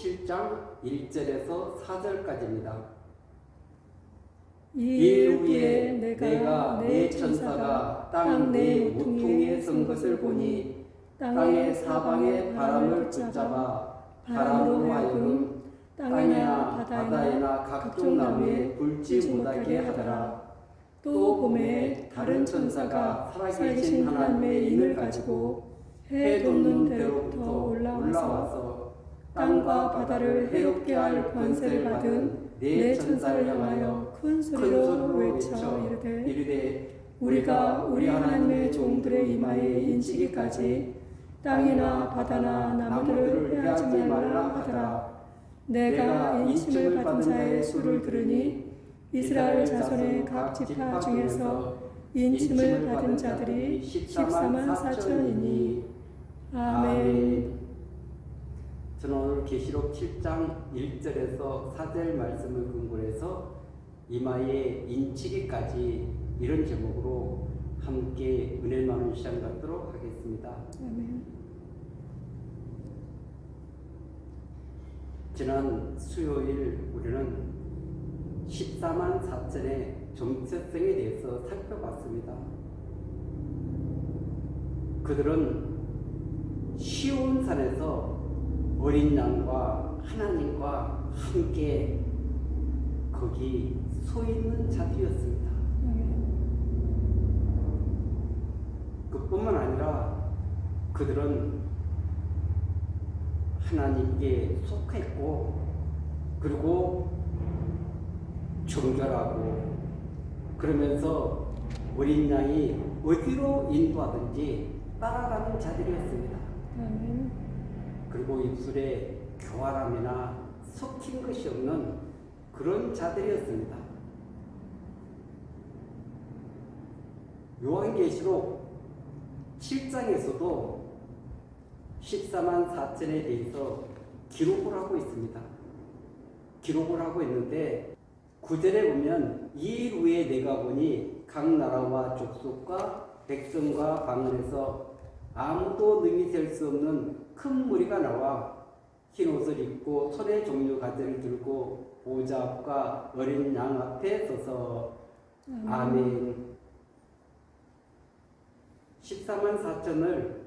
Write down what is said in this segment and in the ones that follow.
7장 1절에서 4절까지입니다. 이일 후에 내가 내 천사가 땅 내 모퉁이에 선 것을 보니 땅의 사방에 바람을 붙잡아 바람으로 하여금 땅이나 바다에나 각종 나무에 불지 못하게 하더라. 또 봄에 다른 천사가 살아계신 하나님의 인을 가지고 해 돋는 데로부터 올라와서 땅과 바다를 해롭게 할 권세를 받은 네 천사를 향하여 큰 소리로 외쳐 이르되 우리가 우리 하나님의 종들의 이마에 인치기까지 땅이나 바다나 나무들을 해하지 말라 하더라. 내가 인침을 받은 자의 수를 들으니 이스라엘 자손의 각 지파 중에서 인침을 받은 자들이 14만 4천이니. 아멘. 저는 오늘 계시록 7장 1절에서 4절 말씀을 근거로 해서 이마에 인치기까지 이런 제목으로 함께 은혜 나누는 시간 갖도록 하겠습니다. 아멘. 지난 수요일 우리는 14만 4천의 정체성에 대해서 살펴봤습니다. 그들은 시온산에서 어린 양과 하나님과 함께 거기 서 있는 자들이었습니다. 그뿐만 아니라 그들은 하나님께 속했고 그리고 정결하고 그러면서 어린 양이 어디로 인도하든지 따라가는 자들이었습니다. 그리고 입술에 교활함이나 섞인 것이 없는 그런 자들이었습니다. 요한계시록 7장에서도 14만 4천에 대해서 기록을 하고 있습니다. 기록을 하고 있는데 9절에 보면 이일 후에 내가 보니 각 나라와 족속과 백성과 방언에서 아무도 능히 셀 수 없는 큰 무리가 나와 흰 옷을 입고 손에 종려 가지를 들고 보좌 앞과 어린 양 앞에 서서 아멘. 14만 4천을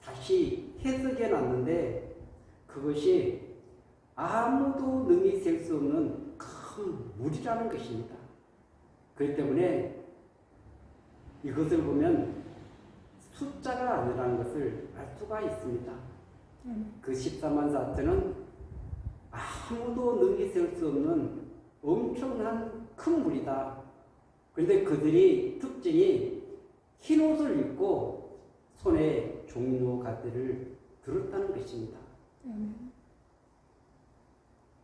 다시 해석해 놨는데 그것이 아무도 능히 셀 수 없는 큰 무리라는 것입니다. 그렇기 때문에 이것을 보면 숫자가 아니라는 것을 알 수가 있습니다. 그 14만 4천은 아무도 능히 셀 수 없는 엄청난 큰 무리다. 그런데 그들이 특징이 흰 옷을 입고 손에 종로 가드를 들었다는 것입니다.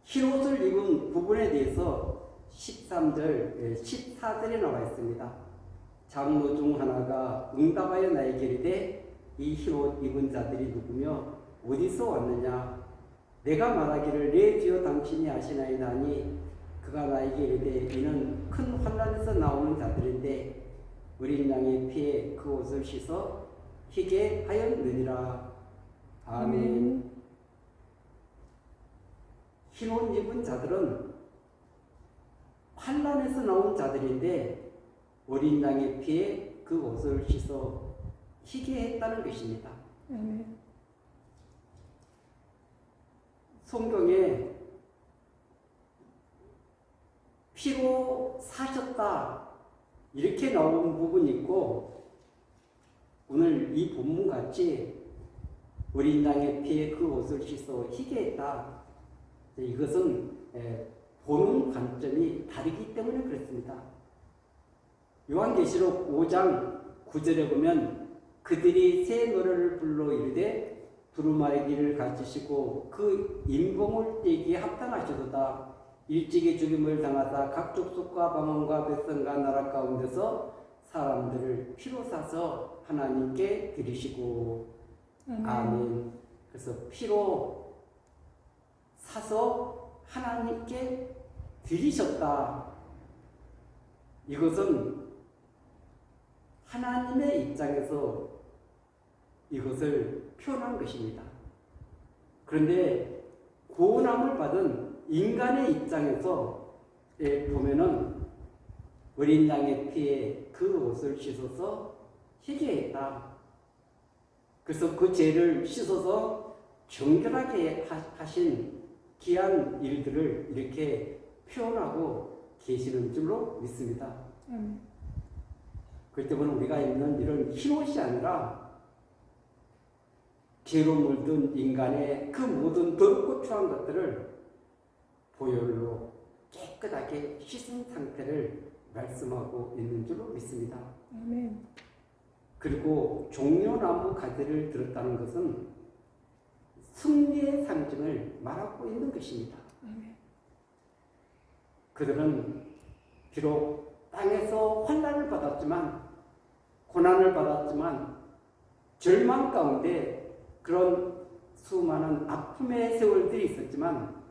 흰 옷을 입은 부분에 대해서 13절, 14절에 나와 있습니다. 장로 중 하나가 응답하여 나에게 이르되 이 흰 옷 입은 자들이 누구며 어디서 왔느냐? 내가 말하기를 내 주여 당신이 아시나이다 하니 그가 나에게 이르되 이는 큰 환난에서 나오는 자들인데 어린 양의 피에 그 옷을 씻어 희게 하였느니라. 아멘. 흰 옷 입은 자들은 환난에서 나온 자들인데 어린 양의 피에 그 옷을 씻어 희게 했다는 것입니다. 성경에 피로 사셨다 이렇게 나온 부분이 있고 오늘 이 본문같이 어린 양의 피에 그 옷을 씻어 희게 했다. 이것은 보는 관점이 다르기 때문에 그렇습니다. 요한계시록 5장 9절에 보면 그들이 새 노래를 불러 이르되 두루마리 길을 가지시고 그 임공을 떼기에 합당하시도다. 일찍이 죽임을 당하사 각 족속과 방언과 백성과 나라 가운데서 사람들을 피로 사서 하나님께 드리시고 아멘. 그래서 피로 사서 하나님께 드리셨다. 이것은 하나님의 입장에서 이것을 표현한 것입니다. 그런데 구원함을 받은 인간의 입장에서 보면은 어린 양의 피에 그 옷을 씻어서 희게했다. 그래서 그 죄를 씻어서 정결하게 하신 귀한 일들을 이렇게 표현하고 계시는 줄로 믿습니다. 그렇기 때문에 우리가 입는 이런 흰옷이 아니라 죄로 물든 인간의 그 모든 더럽고 추한 것들을 보혈로 깨끗하게 씻은 상태를 말씀하고 있는 줄로 믿습니다. 아멘. 그리고 종려나무 가지를 들었다는 것은 승리의 상징을 말하고 있는 것입니다. 아멘. 그들은 비록 땅에서 환난을 받았지만, 고난을 받았지만, 절망 가운데 그런 수많은 아픔의 세월들이 있었지만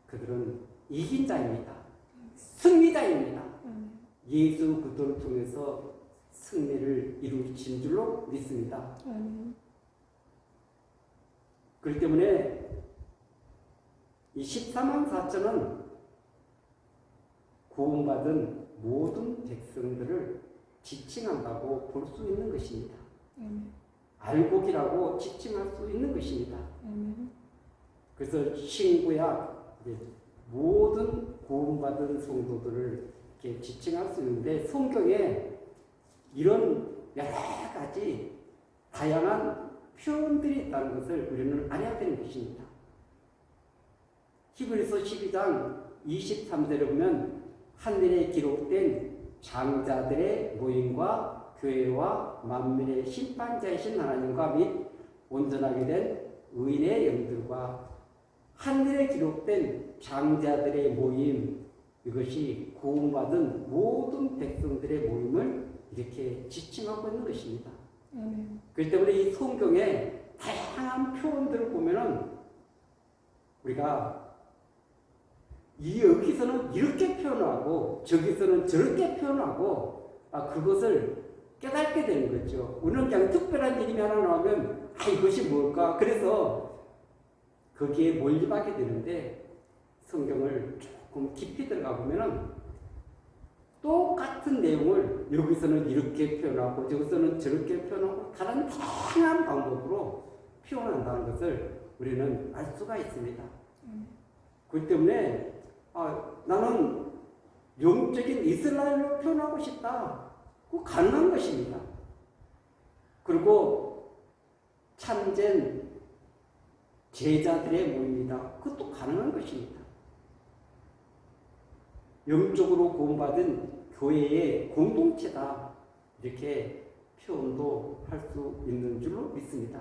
그들은 이긴 자입니다. 승리자입니다. 예수 그리스도를 통해서 승리를 이루신 줄로 믿습니다. 그렇기 때문에 이 14만 4천은 구원받은 모든 백성들을 지칭한다고 볼 수 있는 것입니다. 알곡이라고 지칭할 수 있는 것입니다. 그래서 신구약 모든 구원받은 성도들을 이렇게 지칭할 수 있는데, 성경에 이런 여러 가지 다양한 표현들이 있다는 것을 우리는 알아야 되는 것입니다. 히브리서 12장 23절에 보면 하늘에 기록된 장자들의 모임과 교회와 만민의 심판자이신 하나님과 및 온전하게 된 의인의 영들과, 하늘에 기록된 장자들의 모임, 이것이 구원받은 모든 백성들의 모임을 이렇게 지칭하고 있는 것입니다. 그렇기 때문에 이 성경의 다양한 표현들을 보면은 우리가 여기서는 이렇게 표현하고 저기서는 저렇게 표현하고 그것을 깨닫게 되는 거죠. 우리는 그냥 특별한 이름이 하나 나오면 이것이 뭘까? 그래서 거기에 몰입하게 되는데, 성경을 조금 깊이 들어가 보면은 똑같은 내용을 여기서는 이렇게 표현하고 저기서는 저렇게 표현하고 다른 다양한 방법으로 표현한다는 것을 우리는 알 수가 있습니다. 그렇기 때문에 나는 영적인 이스라엘로 표현하고 싶다. 그거 가능한 것입니다. 그리고 참된 제자들의 모임이다. 그것도 가능한 것입니다. 영적으로 구원받은 교회의 공동체다. 이렇게 표현도 할 수 있는 줄로 믿습니다.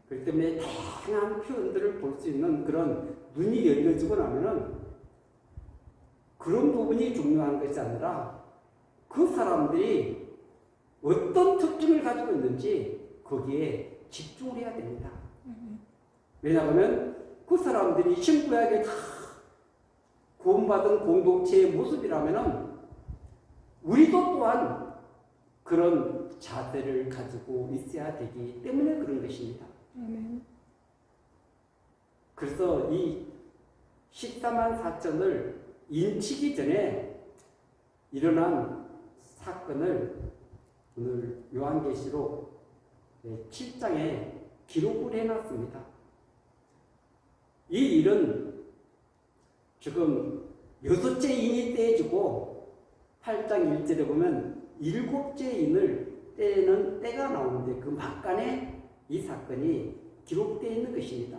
그렇기 때문에 다양한 표현들을 볼 수 있는 그런 눈이 열려지고 나면은 그런 부분이 중요한 것이 아니라 그 사람들이 어떤 특징을 가지고 있는지 거기에 집중을 해야 됩니다. 왜냐하면 그 사람들이 신구약에 다 구원받은 공동체의 모습이라면은 우리도 또한 그런 자세를 가지고 있어야 되기 때문에 그런 것입니다. 그래서 이 14만 4천을 인치기 전에 일어난 사건을 오늘 요한계시록 7장에 기록을 해놨습니다. 이 일은 지금 6째 인이 떼어지고 8장 1절에 보면 7째 인을 떼는 때가 나오는데 그 막간에 이 사건이 기록되어 있는 것입니다.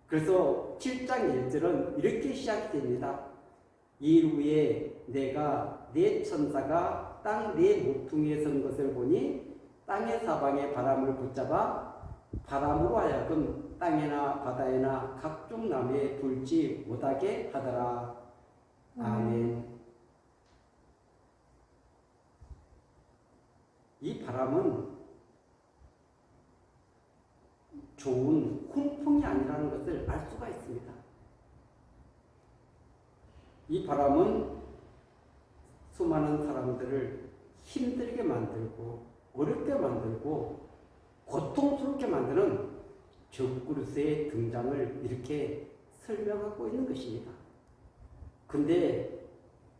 그래서 7장 1절은 이렇게 시작됩니다. 이후에 내가 내 천사가 땅 네 모퉁이에 선 것을 보니 땅의 사방에 바람을 붙잡아 바람으로 하여금 땅에나 바다에나 각종 나무에 불지 못하게 하더라. 아멘. 이 바람은 좋은 훈풍이 아니라는 것을 알 수가 있습니다. 이 바람은 수많은 사람들을 힘들게 만들고 어렵게 만들고 고통스럽게 만드는 적그리스의 등장을 이렇게 설명하고 있는 것입니다. 근데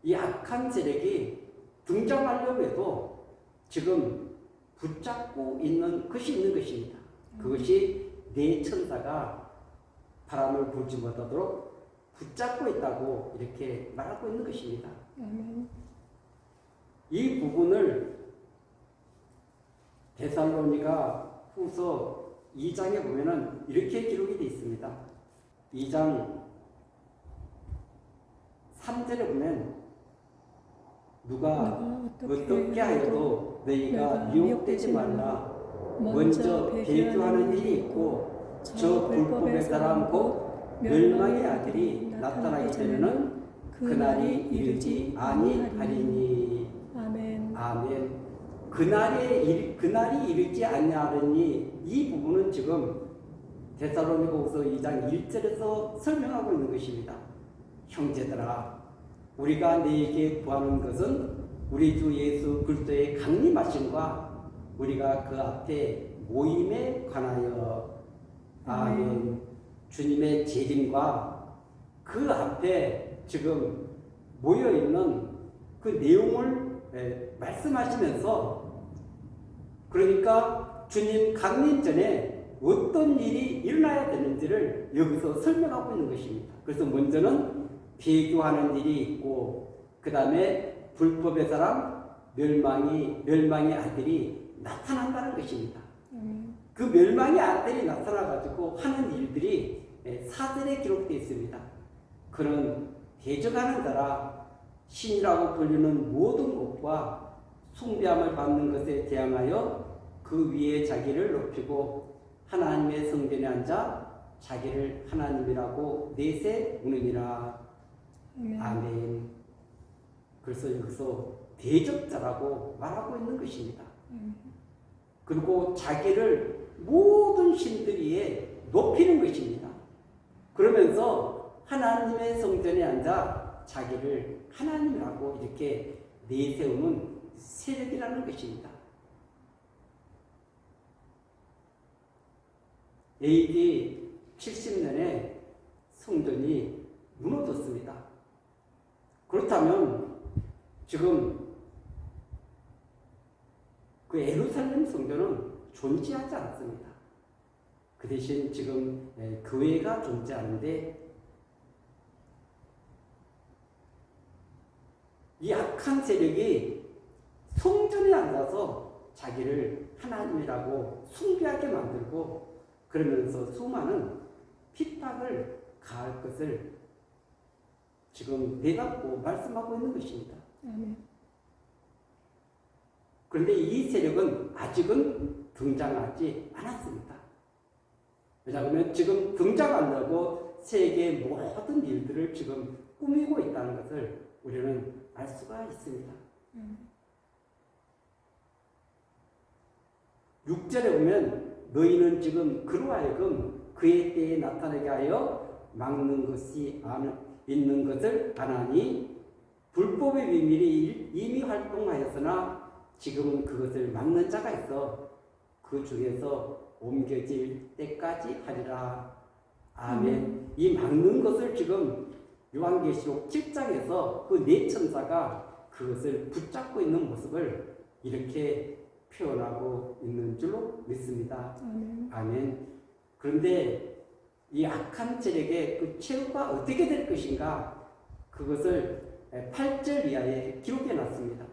이 악한 세력이 등장하려고 해도 지금 붙잡고 있는 것이 있는 것입니다. 그것이 네 천사가 바람을 불지 못하도록 붙잡고 있다고 이렇게 말하고 있는 것입니다. 아멘. 이 부분을 데살로니가 후서 2장에 보면은 이렇게 기록이 되어 있습니다. 2장 3절에 보면 누가 어떻게 하여도 너희가 미혹되지 말라. 먼저 배교하는 일이 있고 저 불법의 사람 곧 멸망의 아들이 나타나기 전에는 그날이 이르지 아니하리니. 아멘. 아멘. 그날이 이르지 아니하리니, 이 부분은 지금 데살로니가후서 2장 1절에서 설명하고 있는 것입니다. 형제들아, 우리가 너에게 구하는 것은 우리 주 예수 그리스도의 강림하심과 우리가 그 앞에 모임에 관하여. 아멘. 주님의 재림과 그 앞에 지금 모여있는 그 내용을 말씀하시면서, 그러니까 주님 강림 전에 어떤 일이 일어나야 되는지를 여기서 설명하고 있는 것입니다. 그래서 먼저는 배교하는 일이 있고, 그 다음에 불법의 사람, 멸망의 아들이 나타난다는 것입니다. 그 멸망의 아들이 나타나가지고 하는 일들이 사절에 기록되어 있습니다. 그는 대적하는 자라 신이라고 불리는 모든 것과 숭배함을 받는 것에 대항하여 그 위에 자기를 높이고 하나님의 성전에 앉아 자기를 하나님이라고 내세우느니라. 아멘. 그래서 여기서 대적자라고 말하고 있는 것입니다. 그리고 자기를 모든 신들이에 높이는 것입니다. 그러면서 하나님의 성전에 앉아 자기를 하나님이라고 이렇게 내세우는 세력이라는 것입니다. AD 70년에 성전이 무너졌습니다. 그렇다면 지금 그 예루살렘 성전은 존재하지 않습니다. 그 대신 지금 교회가 존재하는데, 이 악한 세력이 성전에 앉아서 자기를 하나님이라고 숭배하게 만들고, 그러면서 수많은 핍박을 가할 것을 지금 내닫고 말씀하고 있는 것입니다. 그런데 이 세력은 아직은 등장하지 않았습니다. 왜냐하면 지금 등장하려고 세계의 모든 일들을 지금 꾸미고 있다는 것을 우리는 알 수가 있습니다. 6절에 보면 너희는 지금 그로 하여금 그의 때에 나타나게 하여 막는 것이 있는 것을 아나니 불법의 비밀이 이미 활동하였으나 지금은 그것을 막는 자가 있어 그 중에서 옮겨질 때까지 하리라. 아멘. 이 막는 것을 지금 요한계시록 7장에서 그 네 천사가 그것을 붙잡고 있는 모습을 이렇게 표현하고 있는 줄로 믿습니다. 아멘. 그런데 이 악한 세력의 그 최후가 어떻게 될 것인가, 그것을 8절 이하에 기록해 놨습니다.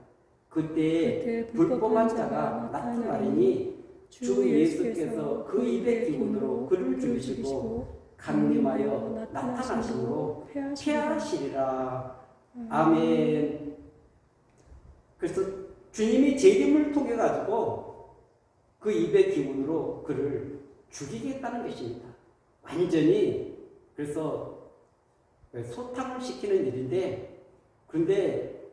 그때 불법한 자가 나타나리니 주 예수께서 그 입의 기운으로 그를 죽이시고 강림하여 나타나심으로 폐하시리라. 아멘. 그래서 주님이 재림을 통해 가지고 그 입의 기운으로 그를 죽이겠다는 것입니다. 완전히. 그래서 소탕을 시키는 일인데, 그런데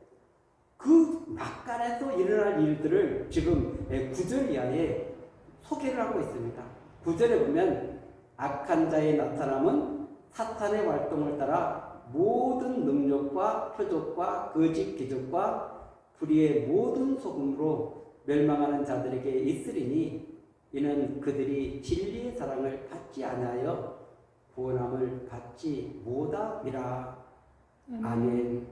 그 막간에서 일어날 일들을 지금 9절 이하에 소개를 하고 있습니다. 9절에 보면 악한 자의 나타남은 사탄의 활동을 따라 모든 능력과 표적과 거짓 기적과 불의의 모든 소금으로 멸망하는 자들에게 있으리니 이는 이는 그들이 진리의 사랑을 받지 아니하여 구원함을 받지 못함이라. 아멘.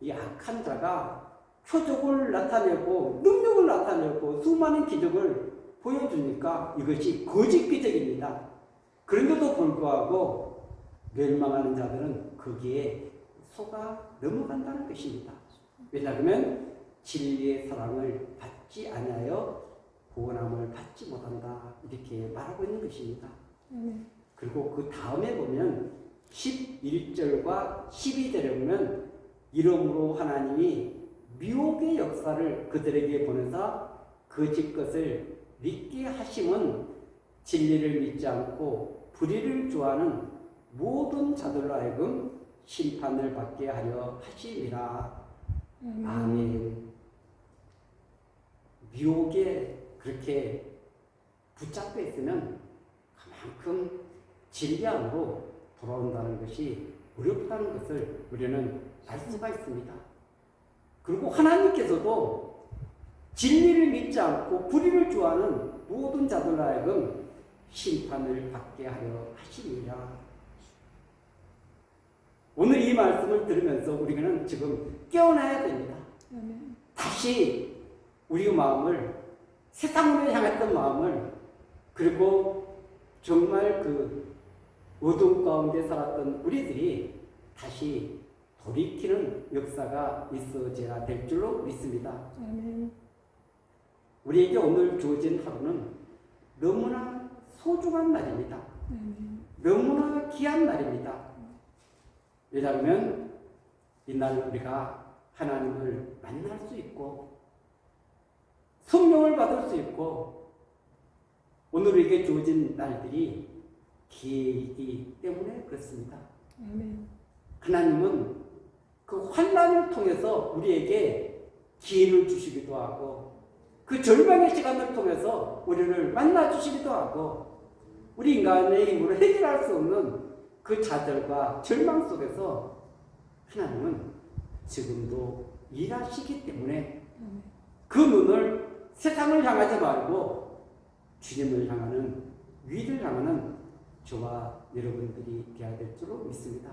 이 악한 자가 표적을 나타내고 능력을 나타내고 수많은 기적을 보여주니까 이것이 거짓 기적입니다. 그런데도 불구하고 멸망하는 자들은 거기에 속아 넘어간다는 것입니다. 왜냐하면 진리의 사랑을 받지 아니하여 구원함을 받지 못한다, 이렇게 말하고 있는 것입니다. 그리고 그 다음에 보면 11절과 12절에 보면 이러므로 하나님이 미혹의 역사를 그들에게 보내사 거짓 것을 믿게 하심은 진리를 믿지 않고 불의를 좋아하는 모든 자들로 하여금 심판을 받게 하려 하심이라. 아멘. 미혹에 그렇게 붙잡혀 있으면 그만큼 진리함으로 돌아온다는 것이 어렵다는 것을 우리는 알 수가 있습니다. 그리고 하나님께서도 진리를 믿지 않고 불의를 좋아하는 모든 자들로 하여금 심판을 받게 하려 하시니라. 오늘 이 말씀을 들으면서 우리는 지금 깨어나야 됩니다. 다시 우리 마음을, 세상으로 향했던 마음을, 그리고 정말 그 어둠 가운데 살았던 우리들이 다시 돌이키는 역사가 있어져야 될 줄로 믿습니다. 우리에게 오늘 주어진 하루는 너무나 소중한 날입니다. 너무나 귀한 날입니다. 왜냐하면 이날 우리가 하나님을 만날 수 있고 성령을 받을 수 있고 오늘 우리에게 주어진 날들이 기회이기 때문에 그렇습니다. 하나님은 그 환난을 통해서 우리에게 기회를 주시기도 하고 그 절망의 시간을 통해서 우리를 만나 주시기도 하고 우리 인간의 힘으로 해결할 수 없는 그 좌절과 절망 속에서 하나님은 지금도 일하시기 때문에 그 눈을 세상을 향하지 말고 주님을 향하는, 위를 향하는 저와 여러분들이 되어야 될 줄로 믿습니다.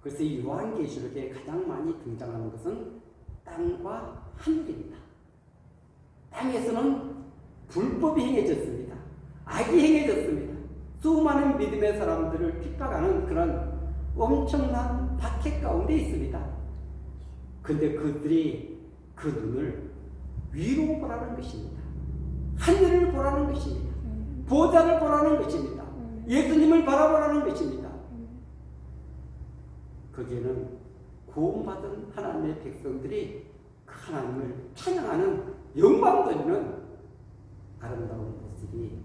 그래서 이 요한계시록에 가장 많이 등장하는 것은 땅과 하늘입니다. 땅에서는 불법이 행해졌습니다. 악이 행해졌습니다. 수많은 믿음의 사람들을 핍박하는 그런 엄청난 박해 가운데 있습니다. 근데 그들이 그 눈을 위로 보라는 것입니다. 하늘을 보라는 것입니다. 보좌를 보라는 것입니다. 예수님을 바라보라는 것입니다. 거기에는 구원받은 하나님의 백성들이 그 하나님을 찬양하는 영광 돌리는 아름다운 모습이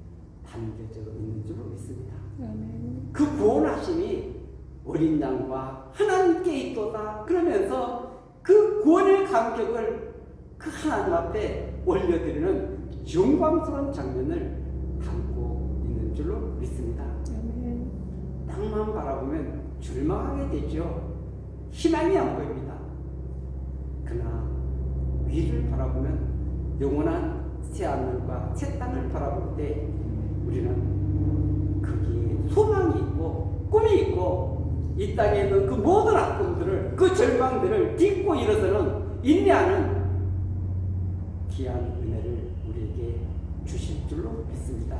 담겨져 있는 줄로 믿습니다. 그 구원하심이 어린 양과 하나님께 있도다 그러면서 그 구원의 감격을 그 하나님 앞에 올려드리는 영광스러운 장면을 담고 있는 줄로 믿습니다. 땅만 바라보면 절망하게 되죠. 희망이 안 보입니다. 그러나 위를 바라보면 영원한 새하늘과 새 땅을 바라볼 때 우리는 거기에 소망이 있고 꿈이 있고 이 땅에 있는 그 모든 아픔들을, 그 절망들을 딛고 일어서는 인내하는 귀한 은혜를 우리에게 주실 줄로 믿습니다.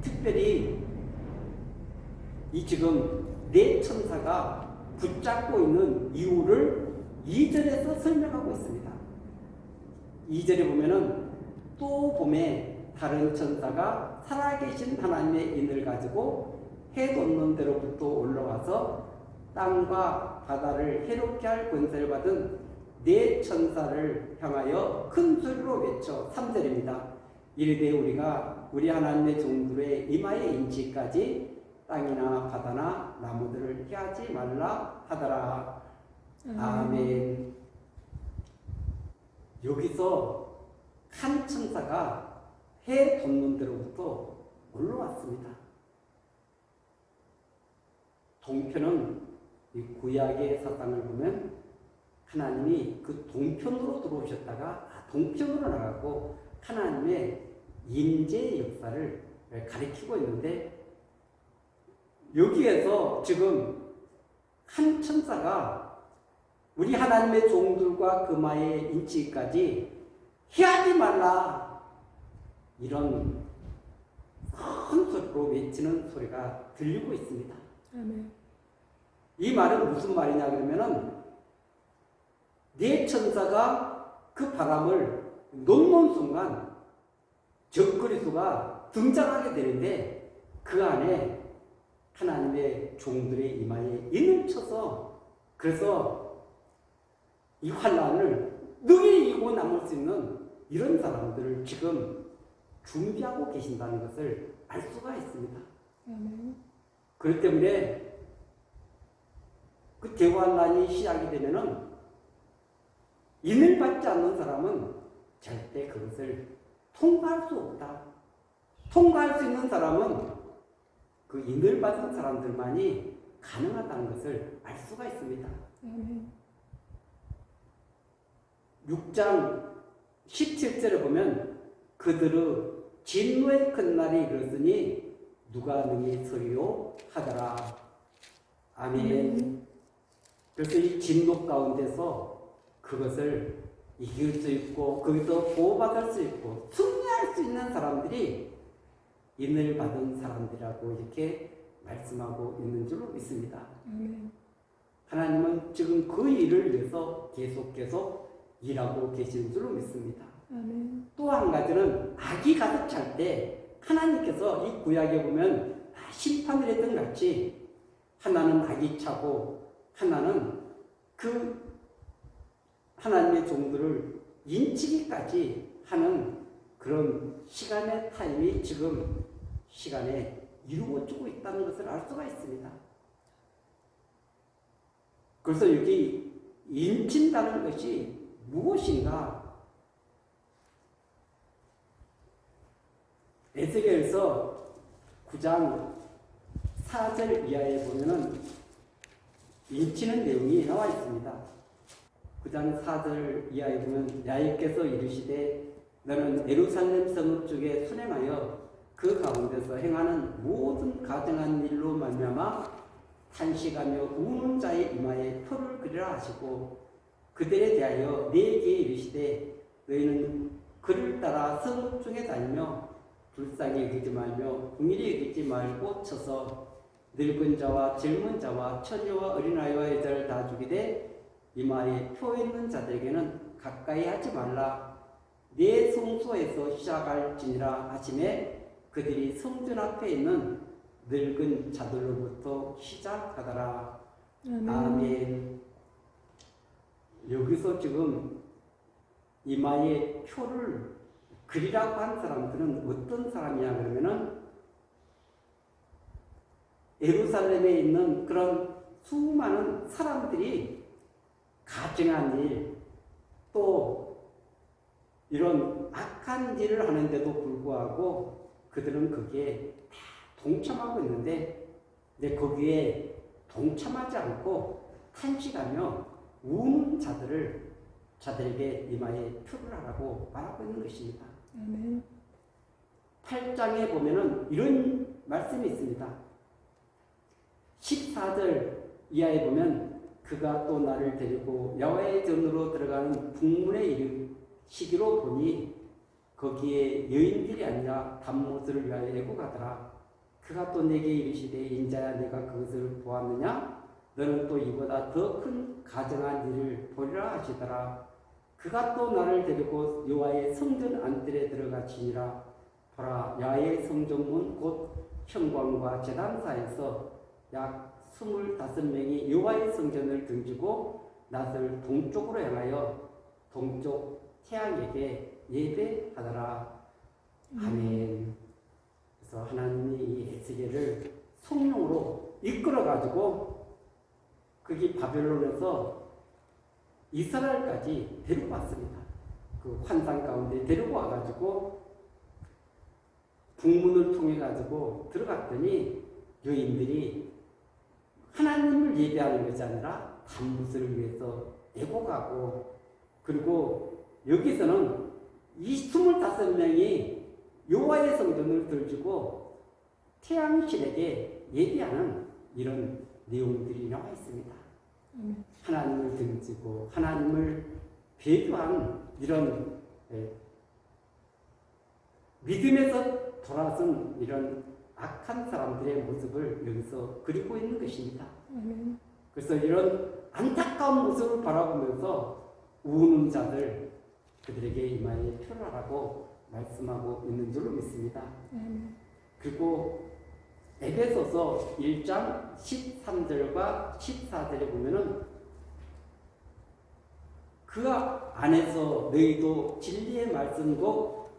특별히 이 지금 네 천사가 붙잡고 있는 이유를 2절에서 설명하고 있습니다. 2절에 보면은 또 봄에 다른 천사가 살아계신 하나님의 인을 가지고 해 돋는 데로부터 올라와서 땅과 바다를 해롭게 할 권세를 받은 네 천사를 향하여 큰 소리로 외쳐 3절입니다. 이르되 우리가 우리 하나님의 종들의 이마에 인치까지 땅이나 바다나 나무들을 해하지 말라 하더라. 아멘. 여기서 한 천사가 해 돋는 데로부터 올라왔습니다. 동편은 이 구약의 사상을 보면 하나님이 그 동편으로 들어오셨다가 동편으로 나가고 하나님의 임재의 역사를 가리키고 있는데, 여기에서 지금 한 천사가 우리 하나님의 종들과 금화에 인치기까지 해하지 말라, 이런 큰 소리로 외치는 소리가 들리고 있습니다. 아멘. 이 말은 무슨 말이냐 그러면은, 네 천사가 그 바람을 놓는 순간 적그리스도가 등장하게 되는데, 그 안에 하나님의 종들의 이마에 인을 쳐서, 그래서 이 환란을 능히 이기고 남을 수 있는 이런 사람들을 지금 준비하고 계신다는 것을 알 수가 있습니다. 아멘. 그렇기 때문에 그 대환란이 시작이 되면은 인을 받지 않는 사람은 절대 그것을 통과할 수 없다. 통과할 수 있는 사람은 그 인을 받은 사람들만이 가능하다는 것을 알 수가 있습니다. 아멘. 6장 17절에 보면 그들의 진노의 큰 날이 이르렀으니 누가 능히 서리요 하더라. 아멘. 그래서 이 진노 가운데서 그것을 이길 수 있고 거기서 보호받을 수 있고 승리할 수 있는 사람들이 인을 받은 사람들이라고 이렇게 말씀하고 있는 줄로 믿습니다. 아멘. 하나님은 지금 그 일을 위해서 계속 일하고 계시는 줄로 믿습니다. 아멘. 또 한 가지는 악이 가득 찰 때 하나님께서 이 구약에 보면 심판을 했던 같이 하나는 악이 차고 하나는 그 하나님의 종들을 인치기까지 하는 그런 시간의 타임이 지금 시간에 이루어지고 있다는 것을 알 수가 있습니다. 그래서 여기 인친다는 것이 무엇인가? 에스겔서 9장 4절 이하에 보면은 인치는 내용이 나와 있습니다. 9장 4절 이하에 보면 야훼께서 이르시되 너는 예루살렘 성읍 중에 순행하여 그 가운데서 행하는 모든 가증한 일로 말미암아 탄식하며 우는 자의 이마에 표를 그리라 하시고 그들에 대하여 네게 이르시되 너희는 그를 따라 성읍 중에 다니며 불쌍히 여기지 말며 궁일이 여기지 말고 쳐서 늙은 자와 젊은 자와 처녀와 어린아이와 여자를 다 죽이되 이마에 표 있는 자들에게는 가까이 하지 말라. 네 성소에서 시작할지니라 하시매 그들이 성전 앞에 있는 늙은 자들로부터 시작하더라. 아멘. 아멘. 여기서 지금 이마에 표를 그리라고 한 사람들은 어떤 사람이냐 그러면은 예루살렘에 있는 그런 수많은 사람들이 가증한 일, 또 이런 악한 일을 하는데도 불구하고 그들은 거기에 다 동참하고 있는데, 근데 거기에 동참하지 않고 탄식하며 우는 자들에게 이마에 표를 하라고 말하고 있는 것입니다. 아멘. 8장에 보면은 이런 말씀이 있습니다. 14절 이하에 보면 그가 또 나를 데리고 야훼의 전으로 들어가는 북문에 이르시기로 보니 거기에 여인들이 아니라 단모들을 위하여 애고가더라. 그가 또 내게 이르시되 인자야 내가 그것을 보았느냐? 너는 또 이보다 더 큰 가증한 일을 보리라 하시더라. 그가 또 나를 데리고 여호와의 성전 안뜰에 들어가시니라. 보라 야훼의 성전문 곧 현관과 제단 사이에서 약 25명이 여호와의 성전을 등지고 낯을 동쪽으로 향하여 동쪽 태양에게 예배하더라. 아멘. 그래서 하나님이 이 에스겔을 성령으로 이끌어가지고 거기 바벨론에서 이스라엘까지 데리고 왔습니다. 그 환상 가운데 데리고 와가지고 북문을 통해 가지고 들어갔더니 여인들이 하나님을 예배하는 것이 아니라 단무스를 위해서 애고가고, 그리고 여기서는 이 25명이 여호와의 성전을 들지고 태양신에게 예비하는 이런 내용들이 나와 있습니다. 아멘. 하나님을 등지고 하나님을 배교한 이런 믿음에서 돌아선 이런 악한 사람들의 모습을 여기서 그리고 있는 것입니다. 아멘. 그래서 이런 안타까운 모습을 바라보면서 우는 자들 그들에게 이마에 표현하라고 말씀하고 있는 줄로 믿습니다. 아멘. 그리고 에베소서 1장 13절과 14절에 보면은 그 안에서 너희도 진리의 말씀도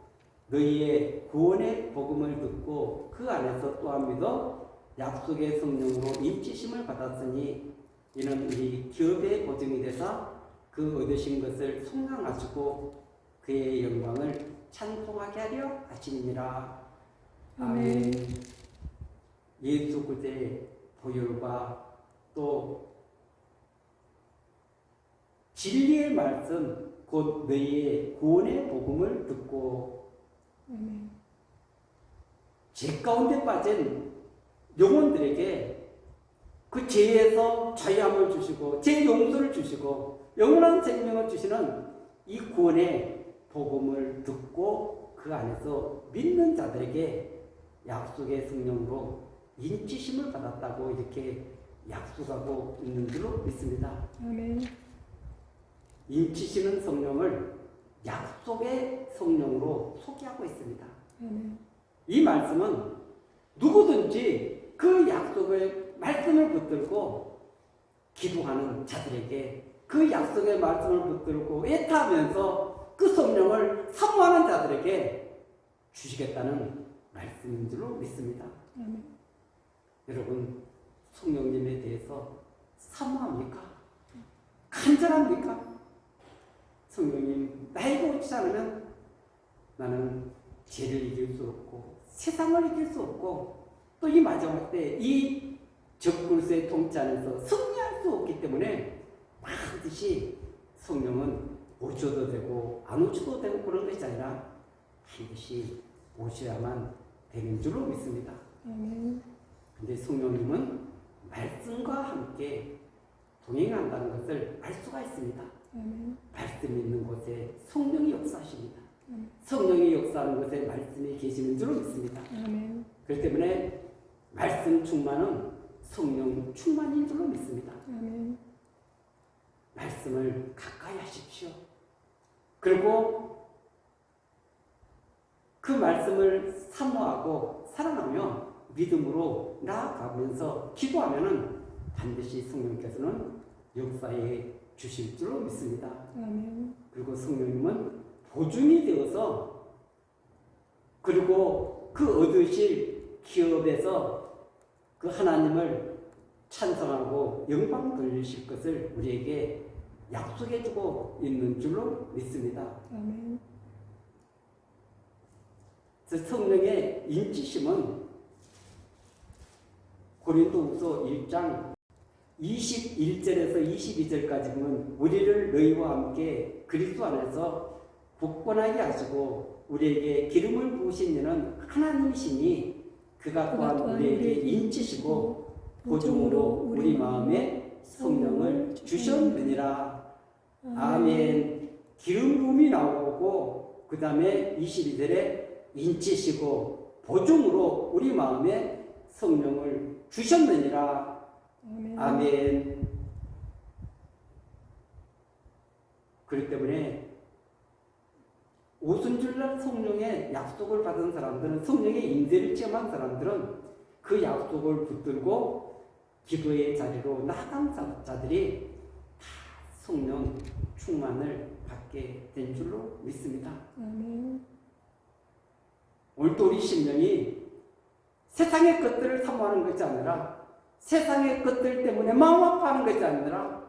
너희의 구원의 복음을 듣고 그 안에서 또한 믿어 약속의 성령으로 인치심을 받았으니 이는 우리 기업의 보증이 되사 그 얻으신 것을 속량하시고 그의 영광을 찬송하게 하려 하시니라. 아멘. 예수 그리스도의 보혈과 또 진리의 말씀 곧 너희의 구원의 복음을 듣고 아멘. 죄 가운데 빠진 영혼들에게 그 죄에서 자유함을 주시고 죄 용서를 주시고 영원한 생명을 주시는 이 구원의 복음을 듣고 그 안에서 믿는 자들에게 약속의 성령으로 인치심을 받았다고 이렇게 약속하고 있는 줄로 믿습니다. 아멘. 인치시는 성령을 약속의 성령으로 소개하고 있습니다. 아멘. 이 말씀은 누구든지 그 약속의 말씀을 붙들고 기도하는 자들에게 그 약속의 말씀을 붙들고 애타하면서 그 성령을 사모하는 자들에게 주시겠다는 말씀인 줄로 믿습니다. 아멘. 여러분, 성령님에 대해서 사모합니까? 간절합니까? 성령님, 나에게 오지 않으면 나는 죄를 이길 수 없고 세상을 이길 수 없고 또 이 마지막 때 이 적그리스도의 통치 안에서 승리할 수 없기 때문에 반드시 성령은 오셔도 되고 안 오셔도 되고 그런 것이 아니라 반드시 오셔야만 되는 줄로 믿습니다. 아멘. 근데 성령님은 말씀과 함께 동행한다는 것을 알 수가 있습니다. 아멘. 말씀이 있는 곳에 성령이 역사하십니다. 아멘. 성령이 역사하는 곳에 말씀이 계시는 줄로 믿습니다. 아멘. 그렇기 때문에 말씀 충만은 성령 충만인 줄로 믿습니다. 아멘. 말씀을 가까이 하십시오. 그리고 그 말씀을 사모하고 사랑하며 믿음으로 나아가면서 기도하면은 반드시 성령께서는 역사에 주실 줄로 믿습니다. 아멘. 그리고 성령님은 보증이 되어서 그리고 그 얻으실 기업에서 그 하나님을 찬송하고 영광 돌리실 것을 우리에게 약속해주고 있는 줄로 믿습니다. 아멘. 그래서 성령의 인치심은 고린도후서 1장 21절에서 22절까지 보면 우리를 너희와 함께 그리스도 안에서 굳건하게 하시고 우리에게 기름을 부으신 이는 하나님이시니 그가 또한 우리에게 인치시고 보증으로 우리 마음에 성령을 주셨느니라. 아멘. 기름 부음이 나오고 그 다음에 22절에 인치시고 보증으로 우리 마음에 성령을 주셨느니라. 아멘. 아멘. 그렇기 때문에 오순절날 성령의 약속을 받은 사람들은 성령의 임재를 체험한 사람들은 그 약속을 붙들고 기도의 자리로 나아간 자들이 다 성령 충만을 받게 된 줄로 믿습니다. 아멘. 오늘도 우리 심령이 세상의 것들을 사모하는 것이 아니라 세상의 것들 때문에 마음 아파하는 것이 아니라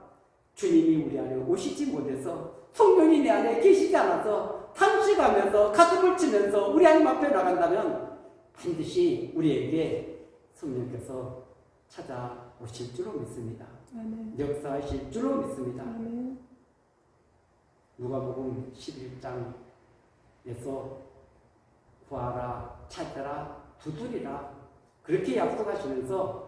주님이 우리 안에 오시지 못해서 성령이 내 안에 계시지 않아서 탄식하면서 가슴을 치면서 우리 하나님 앞에 나간다면 반드시 우리에게 성령께서 찾아오실 줄로 믿습니다. 아멘. 역사하실 줄로 믿습니다. 아멘. 누가복음 11장에서 구하라, 찾아라, 두드리라 그렇게 약속하시면서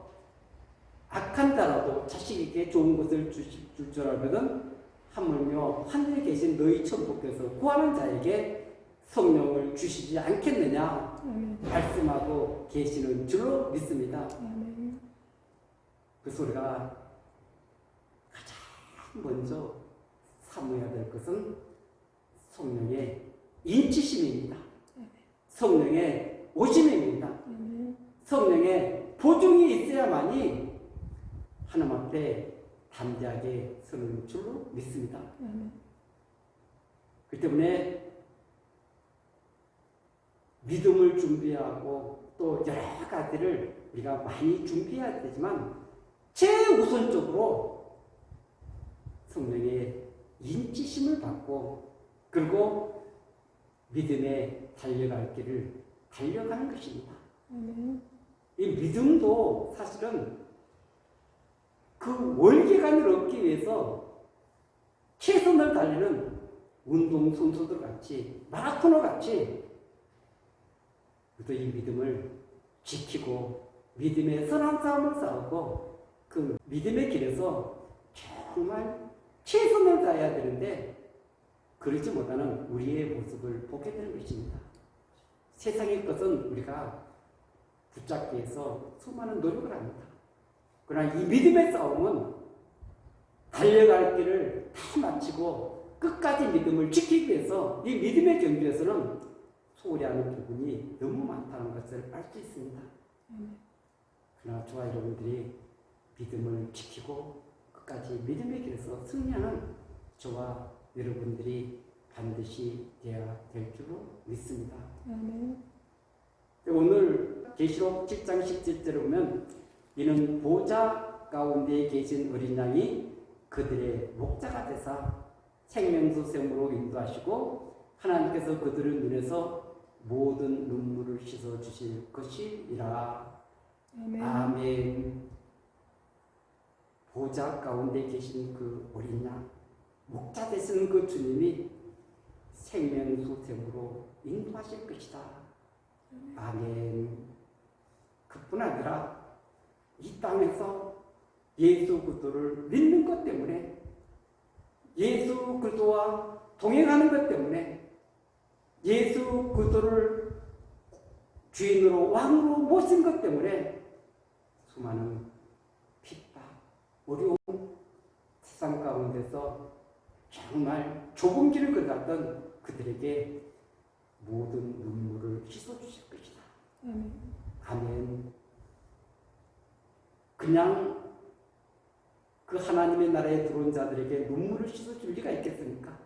악한 자라도 자식에게 좋은 것을 줄 줄 알거든 하물며 하늘에 계신 너희 천부께서 구하는 자에게 성령을 주시지 않겠느냐 아멘. 말씀하고 계시는 줄로 믿습니다. 아멘. 그 소리가 가장 먼저 사모해야 될 것은 성령의 인치심입니다. 성령의 오심입니다. 아멘. 성령의 보증이 있어야만이 하나님 앞에 담대하게 서는 줄로 믿습니다. 아멘. 그 때문에 믿음을 준비하고 또 여러 가지를 우리가 많이 준비해야 되지만 최우선적으로 성령의 인치심을 받고 그리고 믿음에 달려갈 길을 달려가는 것입니다. 아멘. 이 믿음도 사실은 그 월계관을 얻기 위해서 최선을 달리는 운동선수들 같이 마라토너 같이 또 이 믿음을 지키고 믿음의 선한 싸움을 싸우고 그 믿음의 길에서 정말 최선을 다해야 되는데 그러지 못하는 우리의 모습을 보게 되는 것입니다. 세상의 것은 우리가 붙잡기 위해서 수많은 노력을 합니다. 그러나 이 믿음의 싸움은 달려갈 길을 다 마치고 끝까지 믿음을 지키기 위해서 이 믿음의 경주에서는 소홀히 하는 부분이 너무 많다는 것을 알 수 있습니다. 그러나 저와 여러분들이 믿음을 지키고 끝까지 믿음의 길에서 승리하는 저와 여러분들이 반드시 되어야 될 줄로 믿습니다. 아멘. 오늘 계시록 7장 17절에 보면 이는 보좌 가운데 계신 어린 양이 그들의 목자가 되사 생명수 샘으로 인도하시고 하나님께서 그들의 눈에서 모든 눈물을 씻어 주실 것이니라. 아멘. 아멘. 보좌 가운데 계신 그 어린 양 목자 되시는 그 주님이 생명수 샘으로 인도하실 것이다. 아멘. 그뿐 아니라 이 땅에서 예수 그리스도를 믿는 것 때문에 예수 그리스도와 동행하는 것 때문에 예수 그리스도를 주인으로 왕으로 모신 것 때문에 수많은 핍박, 어려움, 세상 가운데서 정말 좁은 길을 걸어갔던 그들에게 모든 눈물을 씻어주실 것이다. 아멘. 아멘. 그냥 그 하나님의 나라에 들어온 자들에게 눈물을 씻어줄 리가 있겠습니까?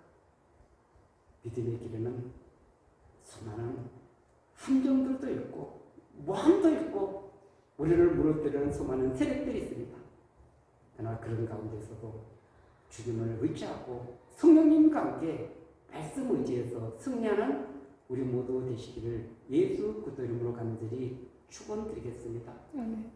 믿음의 길에는 수많은 함정들도 있고 모함도 있고 우리를 무너뜨리는 수많은 세력들이 있습니다. 그러나 그런 가운데서도 주님을 의지하고 성령님과 함께 말씀 의지해서 승리하는 우리 모두 되시기를 예수 그리스도 이름으로 간절히 축원드리겠습니다. 아멘.